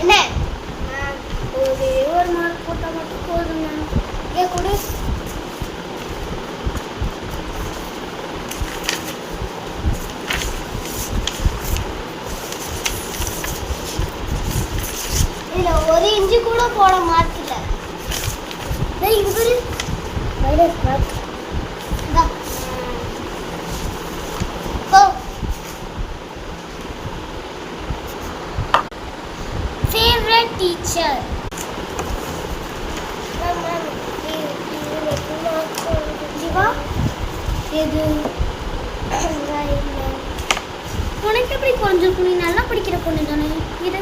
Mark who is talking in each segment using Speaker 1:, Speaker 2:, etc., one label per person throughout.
Speaker 1: என்ன ஒரு மார்க் போட்டால் மட்டும் போதுங்க. ஏன் கூட இதில் ஒரு இன்ச்சு கூட போட மார்க் இல்லை. இவர் ஃபேவரட் டீச்சர் ஜீவா. எது உனக்கு எப்படி குறைஞ்சிருக்கும்? நீ நல்லா படிக்கிற பொண்ணு தானே. இது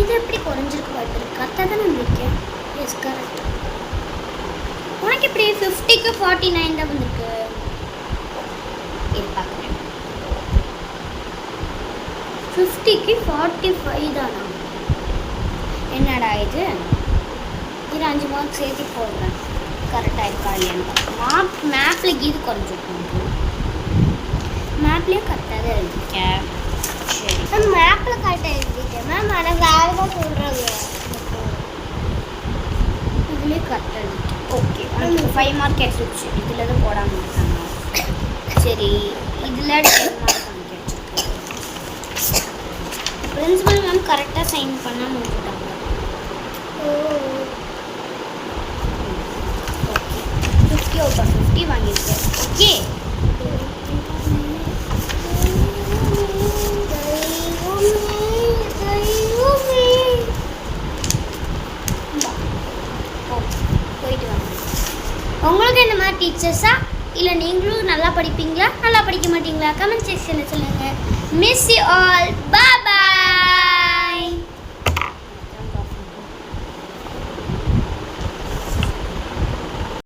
Speaker 1: இது எப்படி குறைஞ்சிருக்கு? வாய்ப்பு இருக்கு. கரெக்டாக தானே இருக்கேன். Yes correct. உனக்கு எப்படி 50க்கு 49 தான் வந்திருக்கு? இது பார்க்குறேன். 50க்கு 45 தானா? என்னடா இது? இது 5 மார்க் சேர்த்து போடுறேன். கரெக்டாக இருக்கா இல்லையான்னு மேப்பில் இது குறைஞ்சிருக்கும். மேப்லேயும் கரெக்டாக தான் இருக்கேன். சரி மேம் மேப்பில் கரெக்டாக எழுதிட்டேன் மேம். ஆனால் வேறு தான் சொல்கிறாங்க. இதுலேயே கரெக்டாக எழுதிட்டேன். ஓகே உனக்கு 5 மார்க் கிடைச்சிருச்சு. இதில் தான் போடாமல் இருக்காங்க. சரி இதில் 10 மார்க் வாங்கி வச்சுருக்கேன். பிரின்சிபல் மேம் கரெக்டாக சைன் பண்ணால் முடிச்சுட்டாங்க. ஓகே 50 அவுட் ஆஃப் 50 வாங்கியிருக்கேன். ஓகே உங்களுக்கு இந்த மாதிரி டீச்சர்ஸா இல்லை நீங்களும் நல்லா படிப்பீங்களா நல்லா படிக்க மாட்டீங்களா? கமெண்ட் செக்ஷனில் சொல்லுங்கள். Miss you all. பை.